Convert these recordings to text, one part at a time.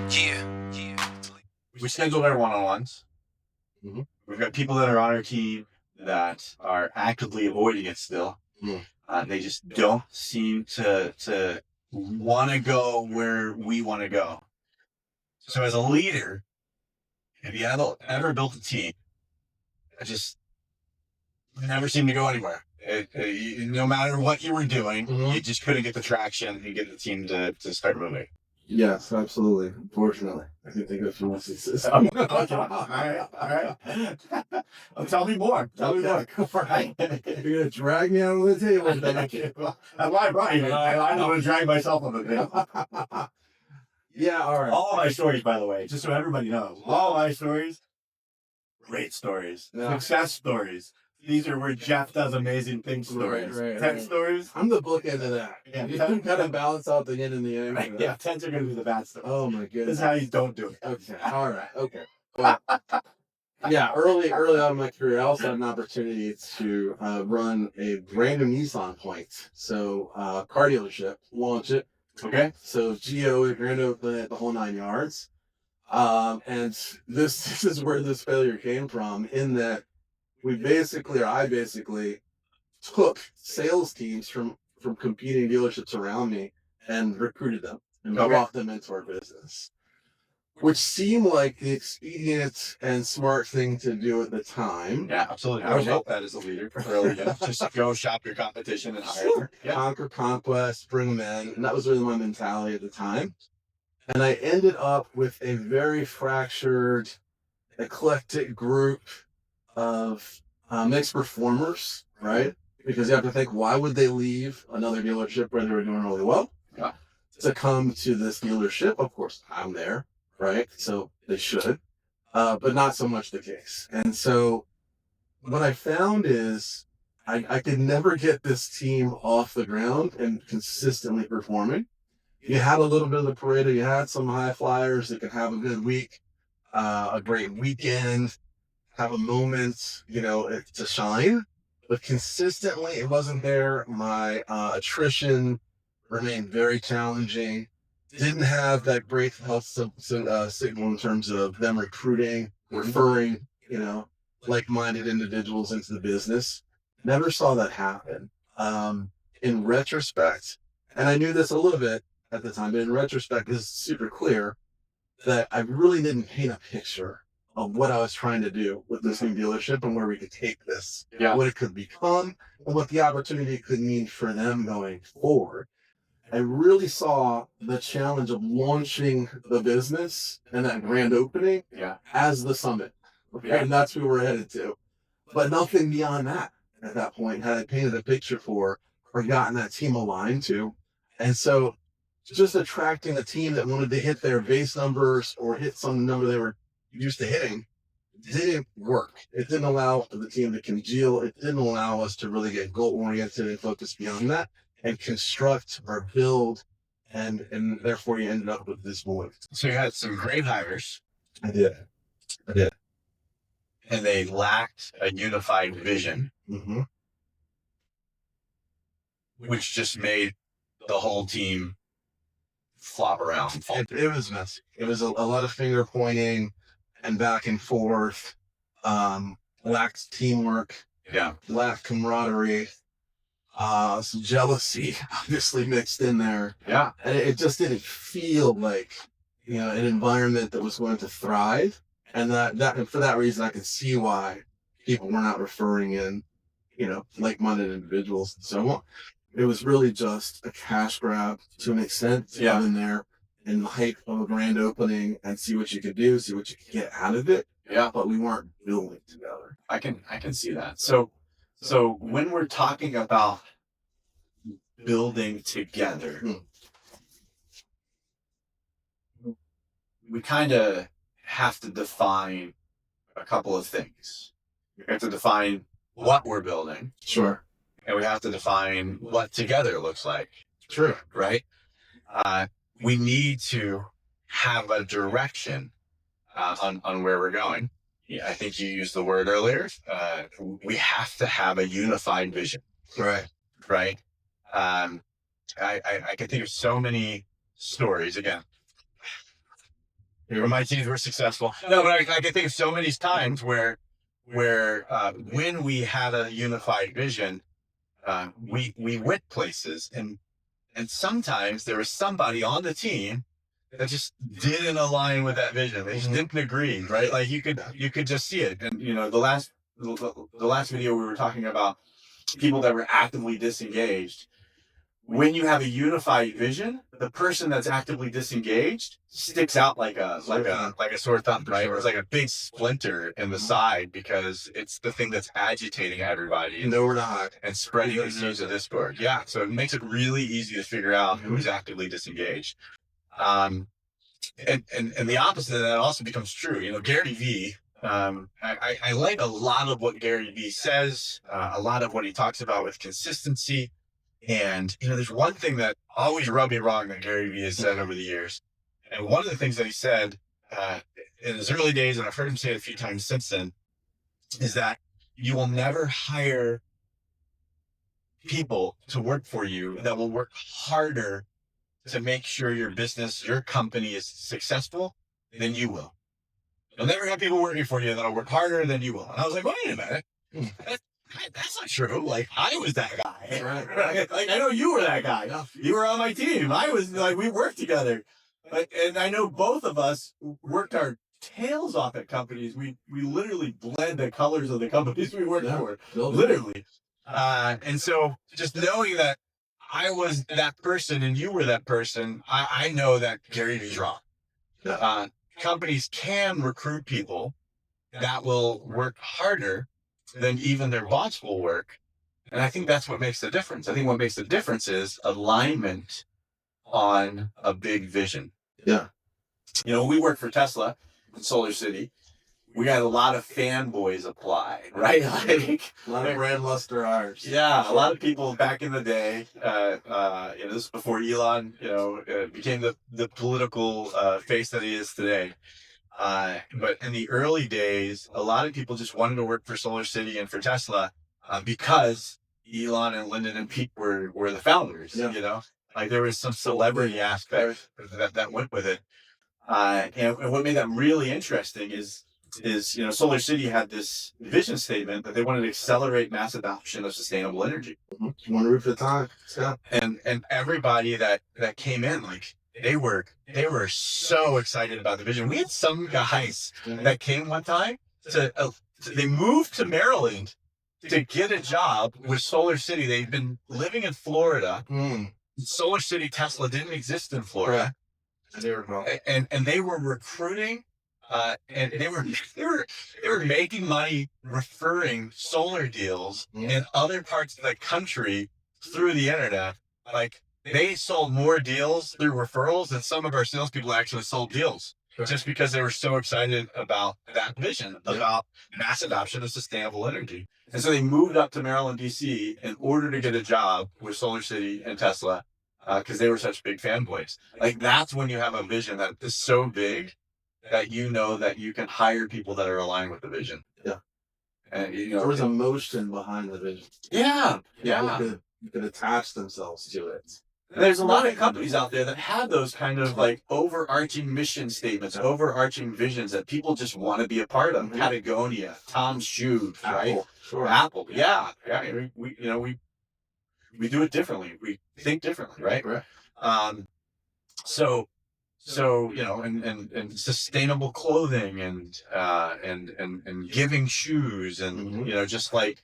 Yeah. We scheduled our one-on-ones. Mm-hmm. We've got people that are on our team that are actively avoiding it still. They just don't seem to want to go where we want to go. So as a leader, if you ever built a team, it just never seemed to go anywhere. No matter what you were doing, you just couldn't get the traction and get the team to start moving. Yes, absolutely. Unfortunately, I can think of a few instances. Okay. All right. Well, tell me more. All right. You're gonna drag me out of the table. That's why I brought you. I know how to drag myself on the table. Yeah, all right. All of my stories, by the way, just so everybody knows, all my stories, great stories, success stories. These are where Jeff does amazing things stories. Right, 10 stories. I'm the bookend of that. Yeah, You gotta balance out the yin and the yang. Right. Yeah, 10s are going to be the bad stories. Oh my goodness. This is how you don't do it. Okay. All right. Okay. Well, yeah. Early on in my career, I also had an opportunity to run a brand new Nissan point. So car dealership, launch it. Okay. So Geo, grand open at the whole 9 yards. And this is where this failure came from, in that I basically took sales teams from competing dealerships around me and recruited them and brought them into our business, which seemed like the expedient and smart thing to do at the time. Yeah, absolutely. I would hope that as a leader. Really, just go shop your competition and hire them. Yeah. Conquer conquest, bring them in. And that was really my mentality at the time. And I ended up with a very fractured, eclectic group of mixed performers, right? Because you have to think, why would they leave another dealership where they were doing really well to come to this dealership? Of course, I'm there, right? So they should, but not so much the case. And so what I found is I could never get this team off the ground and consistently performing. You had a little bit of the Pareto, you had some high flyers that could have a good week, a great weekend, have a moment, to shine, but consistently it wasn't there. My attrition remained very challenging. Didn't have that great health signal in terms of them recruiting, referring, like-minded individuals into the business. Never saw that happen. In retrospect, and I knew this a little bit at the time, but in retrospect, this is super clear that I really didn't paint a picture of what I was trying to do with this new dealership and where we could take this, what it could become, and what the opportunity could mean for them going forward. I really saw the challenge of launching the business and that grand opening as the summit. Okay? And that's who we're headed to. But nothing beyond that at that point had I painted a picture for or gotten that team aligned to. And so just attracting a team that wanted to hit their base numbers or hit some number they were used to hitting didn't work. It didn't allow the team to congeal. It didn't allow us to really get goal-oriented and focus beyond that and construct or build, and therefore you ended up with this board. So you had some great hires. I did. And they lacked a unified vision, which just made the whole team flop around. It was messy. It was a lot of finger pointing and back and forth. Lacked teamwork. Lacked camaraderie. Some jealousy obviously mixed in there. Yeah. And it just didn't feel like, an environment that was going to thrive. And and for that reason, I could see why people were not referring in, like-minded individuals and so on. It was really just a cash grab to an extent to come in there and the hype of a grand opening and see what you could do, see what you could get out of it. Yeah. But we weren't building together. I can see that. So when we're talking about building together, we kind of have to define a couple of things. We have to define what we're building. Sure. And we have to define what together looks like. True. Right? We need to have a direction on where we're going. Yeah, I think you used the word earlier. We have to have a unified vision. Right. I can think of so many stories. Again, My teams were successful. No, but I can think of so many times where when we had a unified vision, we went places, and sometimes there was somebody on the team that just didn't align with that vision. They just didn't agree, right? Like you could just see it. And the last video we were talking about people that were actively disengaged. When you have a unified vision, the person that's actively disengaged sticks out like a sore thumb, right? Sure. It's like a big splinter in the side because it's the thing that's agitating everybody. No, we're not. And spreading the seeds of discord. Yeah, so it makes it really easy to figure out who's actively disengaged. And the opposite of that also becomes true. Gary Vee. I like a lot of what Gary Vee says, a lot of what he talks about with consistency. And, there's one thing that always rubbed me wrong that Gary Vee has said over the years. And one of the things that he said in his early days, and I've heard him say it a few times since then, is that you will never hire people to work for you that will work harder to make sure your business, your company is successful than you will. You'll never have people working for you that'll work harder than you will. And I was like, wait a minute. That's not true. Like, I was that guy. Right. Like, I know you were that guy. You were on my team. I was like, we worked together. And I know both of us worked our tails off at companies. We literally bled the colors of the companies we worked for. Literally. And so just knowing that I was that person and you were that person, I know that Gary Vee's wrong. Companies can recruit people that will work harder than even their boss will work. And I think that's what makes the difference. I think what makes the difference is alignment on a big vision. Yeah. We work for Tesla in Solar City. We got a lot of fanboys apply, right? Like a lot of brand luster hires. Yeah, a lot of people back in the day. This is before Elon, became the political face that he is today. But in the early days, a lot of people just wanted to work for Solar City and for Tesla because Elon and Lyndon and Pete were the founders. Yeah. Like there was some celebrity aspect that went with it. And what made that really interesting is Solar City had this vision statement that they wanted to accelerate mass adoption of sustainable energy. One roof at a time. Yeah. And everybody that came in, like they were so excited about the vision. We had some guys that came one time they moved to Maryland to get a job with Solar City. They've been living in Florida. Solar City Tesla didn't exist in Florida. And they were recruiting, and they were making money referring solar deals in other parts of the country through the internet. Like they sold more deals through referrals than some of our salespeople actually sold deals, just because they were so excited about that vision about mass adoption of sustainable energy. And so they moved up to Maryland, D.C. in order to get a job with Solar City and Tesla. Because they were such big fanboys. Like that's when you have a vision that is so big that that you can hire people that are aligned with the vision. Yeah. And there was emotion behind the vision. Yeah. You could attach themselves to it. There's a lot of companies out there that have those kind of like overarching mission statements, overarching visions that people just want to be a part of. Patagonia, Tom's Shoes, right? Apple. Sure. Apple. Yeah. We do it differently. We think differently, right? So and sustainable clothing and giving shoes and just like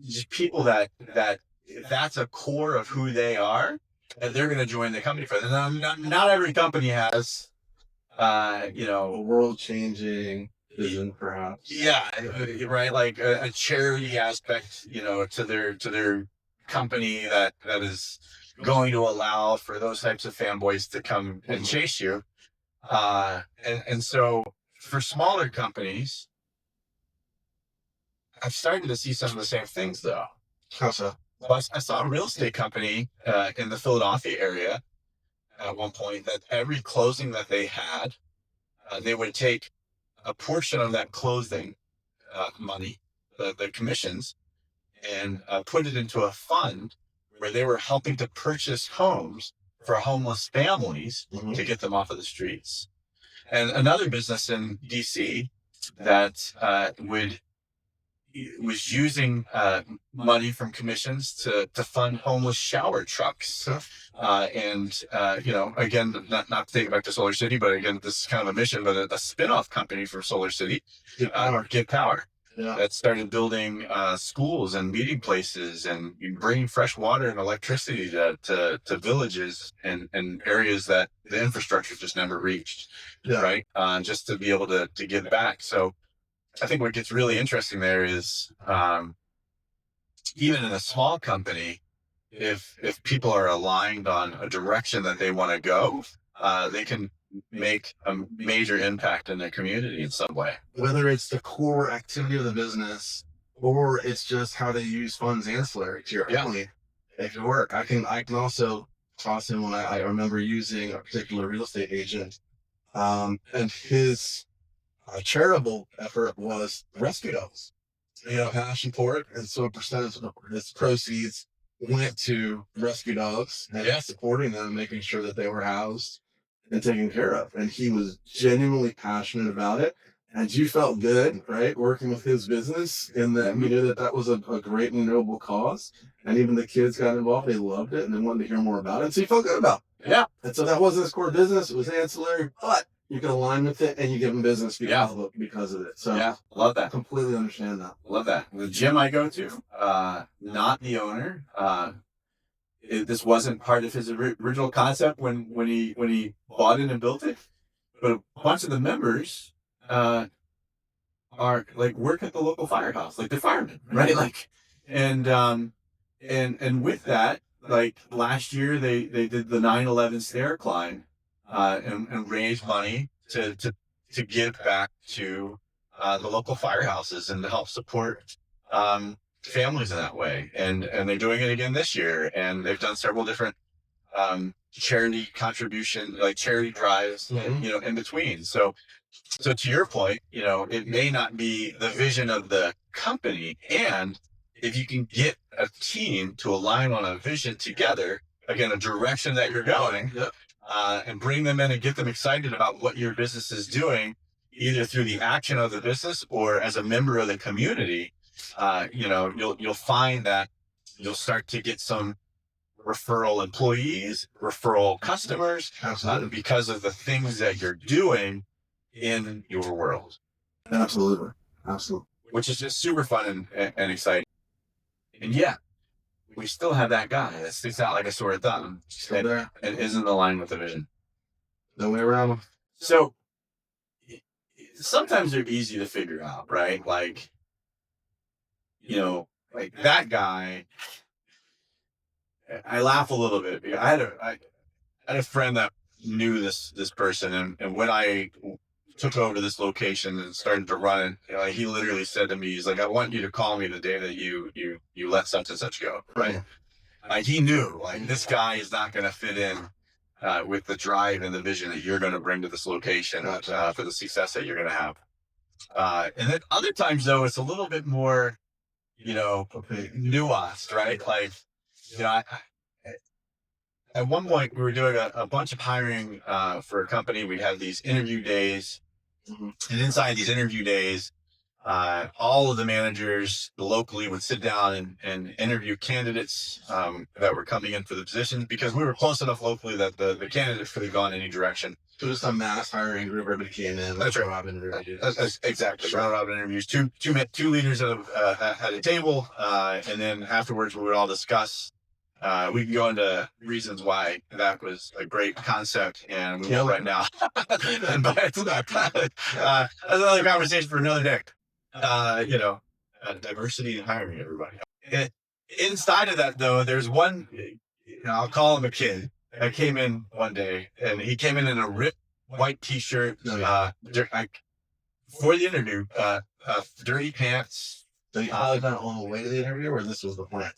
just people that's a core of who they are, and they're going to join the company for them. Not every company has a world-changing vision, perhaps. Yeah, right. Like a charity aspect, to their company that is going to allow for those types of fanboys to come and chase you. And so for smaller companies, I've started to see some of the same things though. How so? Well, I saw a real estate company in the Philadelphia area at one point that every closing that they had, they would take a portion of that closing money, the commissions, and put it into a fund where they were helping to purchase homes for homeless families to get them off of the streets. And another business in DC that was using money from commissions to fund homeless shower trucks. Again, not to take it back to Solar City, but again, this is kind of a mission, but a spin-off company from Solar City, Get Power. Yeah. That started building schools and meeting places and bringing fresh water and electricity to villages and areas that the infrastructure just never reached. Yeah. Right. Just to be able to give back. So I think what gets really interesting there is even in a small company, if people are aligned on a direction that they want to go, they can make a major impact in their community in some way. Whether it's the core activity of the business or it's just how they use funds ancillary to your family, if you work. I can also toss in when I remember using a particular real estate agent, and his charitable effort was rescue dogs. Passion for it, and so a percentage of his proceeds went to rescue dogs and supporting them, making sure that they were housed and taken care of. And he was genuinely passionate about it. And you felt good, right, working with his business, in that you knew that was a great and noble cause. And even the kids got involved; they loved it, and they wanted to hear more about it. So you felt good about it. Yeah. And so that wasn't his core business; it was ancillary, but you can align with it, and you give them business because of it. So yeah, love that. Completely understand that. Love that. The gym I go to, not the owner. This wasn't part of his original concept when he bought it and built it, but a bunch of the members are like work at the local firehouse, like they're firemen, right? Like, and with that, like last year they did the 9/11 stair climb, and raised money to give back to the local firehouses and to help support families in that way. And they're doing it again this year, and they've done several different charity contribution, like charity drives, in between. So to your point, it may not be the vision of the company, and if you can get a team to align on a vision together, again, a direction that you're going, and bring them in and get them excited about what your business is doing, either through the action of the business or as a member of the community, you'll find that you'll start to get some referral employees, referral customers, because of the things that you're doing in your world. Absolutely. Which is just super fun and exciting. And yet, we still have that guy that sticks out like a sore thumb and isn't aligned with the vision. No way around him. So sometimes they're easy to figure out, right? Like, like that guy. I laugh a little bit because I had a friend that knew this person, and when I took over this location and started to run it, he literally said to me, he's like, "I want you to call me the day that you let such and such go." Right? Like, he knew, like, this guy is not going to fit in with the drive and the vision that you're going to bring to this location for the success that you're going to have. And then other times, though, it's a little bit more, nuanced, right? Like, at one point we were doing a bunch of hiring for a company. We had these interview days, and inside these interview days, all of the managers locally would sit down and interview candidates that were coming in for the positions, because we were close enough locally that the candidates could have gone any direction. So just a mass hiring group, everybody came in. That's right. Robin interviews. That's exactly. Round robin interviews. Two leaders at a table, and then afterwards we would all discuss. We can go into reasons why that was a great concept, and we will right now. But that's another conversation for another day. Diversity in hiring, everybody. Inside of that, though, there's one. I'll call him a kid. I came in one day, and he came in a ripped white T-shirt, for the interview, dirty pants. So you probably done it on the way to the interview, or this was the plan?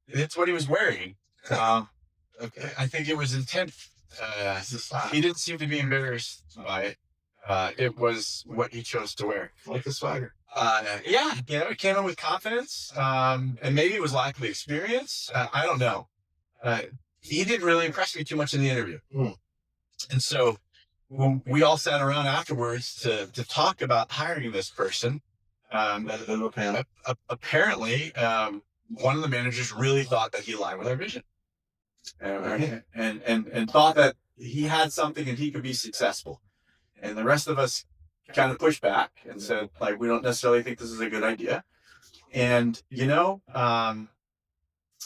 It's what he was wearing. Okay. I think it was intent. He didn't seem to be embarrassed by it. It was what he chose to wear. Like the swagger. It came in with confidence, and maybe it was lack of experience. I don't know. He didn't really impress me too much in the interview. And so when we all sat around afterwards to talk about hiring this person, apparently, one of the managers really thought that he aligned with our vision, and thought that he had something and he could be successful. And the rest of us kind of pushed back and said, like, we don't necessarily think this is a good idea. And,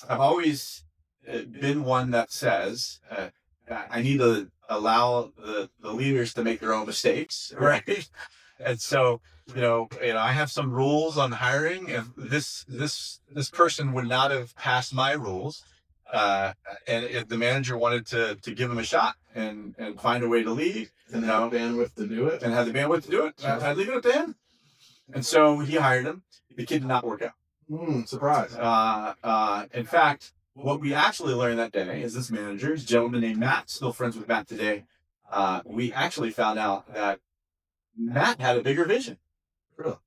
I've always been one that says, I need to allow the leaders to make their own mistakes, right? And so, I have some rules on hiring. If this person would not have passed my rules, and if the manager wanted to give him a shot and find a way to leave, and have bandwidth to do it, I'd leave it up to him. And so he hired him. The kid did not work out. Surprise. In fact, what we actually learned that day is this manager, this gentleman named Matt, still friends with Matt today. We actually found out that Matt had a bigger vision. Really?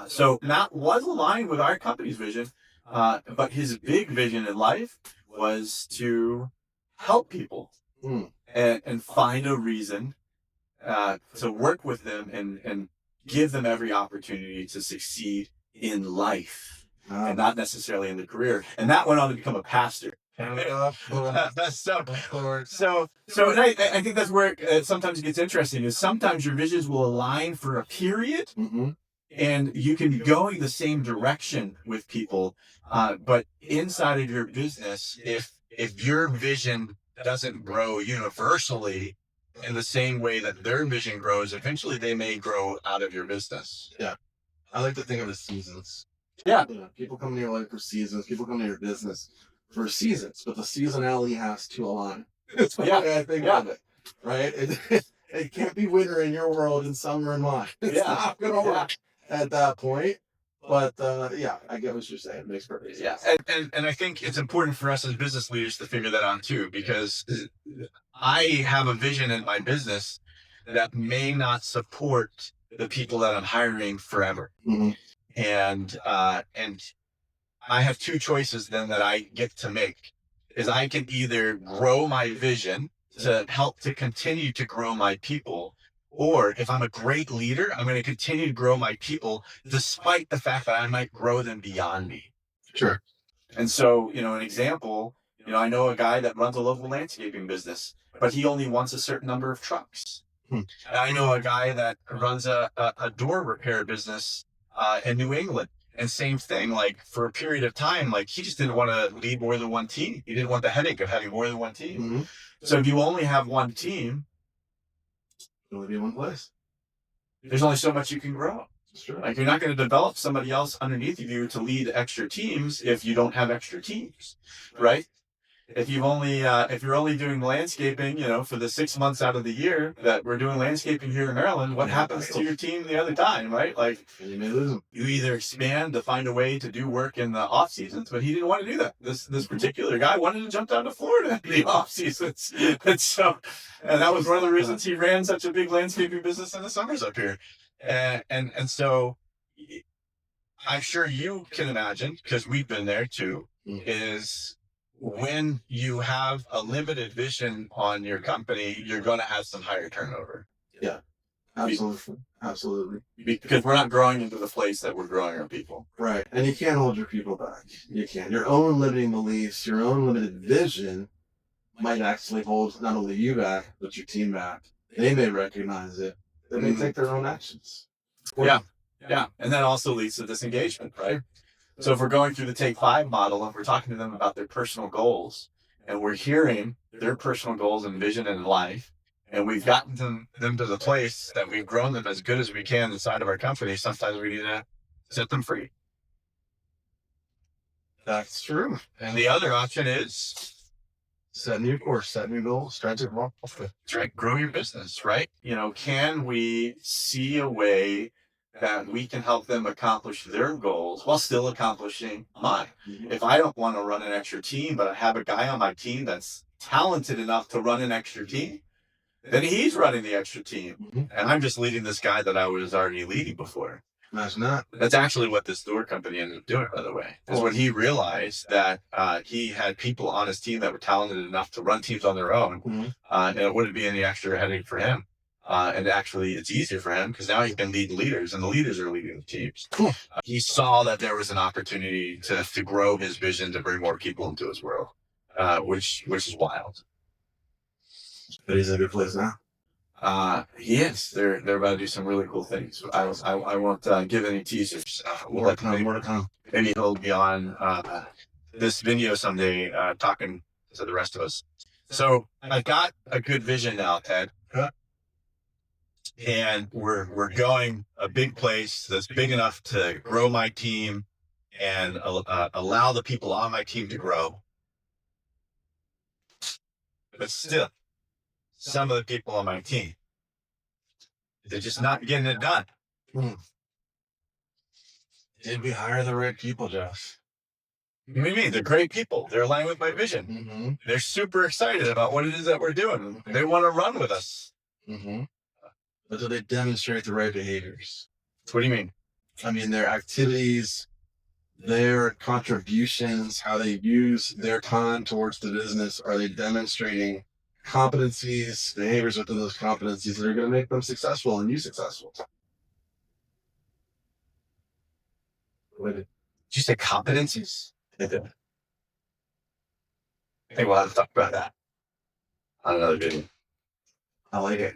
So Matt was aligned with our company's vision, but his big vision in life was to help people and find a reason to work with them and give them every opportunity to succeed in life. And not necessarily in the career. And that went on to become a pastor. So I think that's where sometimes it gets interesting, is sometimes your visions will align for a period, and you can be going the same direction with people, but inside of your business, if your vision doesn't grow universally in the same way that their vision grows, eventually they may grow out of your business. Yeah. I like to think of it as seasons. Yeah. People come to your life for seasons. People come to your business for seasons, but the seasonality has to align. That's the way I think of it, right? It can't be winter in your world and summer in mine. It's not going to work at that point. But I get what you're saying. It makes perfect sense. Yeah, and I think it's important for us as business leaders to figure that out too, because I have a vision in my business that may not support the people that I'm hiring forever. And I have two choices then that I get to make. Is I can either grow my vision to help to continue to grow my people, or if I'm a great leader, I'm going to continue to grow my people despite the fact that I might grow them beyond me. Sure. And so, an example, I know a guy that runs a local landscaping business, but he only wants a certain number of trucks. I know a guy that runs a door repair business in New England. And same thing, like for a period of time, like he just didn't want to lead more than one team. He didn't want the headache of having more than one team. So if you only have one team, you'll only be in one place. There's only so much you can grow. Sure. Like you're not going to develop somebody else underneath of you to lead extra teams if you don't have extra teams, right? If you're only doing landscaping, for the 6 months out of the year that we're doing landscaping here in Maryland, what happens to your team the other time, right? Like you may lose them. You either expand to find a way to do work in the off seasons, but he didn't want to do that. This particular guy wanted to jump down to Florida in the off seasons, and that was one of the reasons he ran such a big landscaping business in the summers up here, and so I'm sure you can imagine, because we've been there too, is when you have a limited vision on your company, you're going to have some higher turnover. Yeah, absolutely. Because we're not growing into the place that we're growing our people. Right, and you can't hold your people back. You can't. Your own limiting beliefs, your own limited vision might actually hold not only you back, but your team back. They may recognize it. They may take their own actions. Yeah. And that also leads to disengagement, right? So if we're going through the Take 5 model and we're talking to them about their personal goals, and we're hearing their personal goals and vision in life, and we've gotten them to the place that we've grown them as good as we can inside of our company, sometimes we need to set them free. That's true. And the other option is set new course, set new goals, strategic model. That's right. Grow your business, right? Can we see a way that we can help them accomplish their goals while still accomplishing mine? If I don't want to run an extra team, but I have a guy on my team that's talented enough to run an extra team, then he's running the extra team. And I'm just leading this guy that I was already leading before. That's not. That's actually what this door company ended up doing, by the way. Is when he realized that he had people on his team that were talented enough to run teams on their own, and it wouldn't be any extra headache for him. And actually, it's easier for him because now he can lead leaders, and the leaders are leading the teams. Cool. He saw that there was an opportunity to grow his vision to bring more people into his world, which is wild. But he's in a good place now. He is. They're about to do some really cool things. I won't give any teasers. More to come. Maybe he'll be on this video someday talking to the rest of us. So I've got a good vision now, Ted. And we're going a big place that's big enough to grow my team and allow the people on my team to grow. But still, some of the people on my team, they're just not getting it done. Did we hire the right people, Jeff? What do you mean? They're great people. They're aligned with my vision. Mm-hmm. They're super excited about what it is that we're doing. They want to run with us. Mm-hmm. But do they demonstrate the right behaviors? What do you mean? I mean, their activities, their contributions, how they use their time towards the business. Are they demonstrating competencies, behaviors within those competencies that are going to make them successful and you successful? Did you say competencies? I did. Hey, we'll have to talk about that on another video. I like it.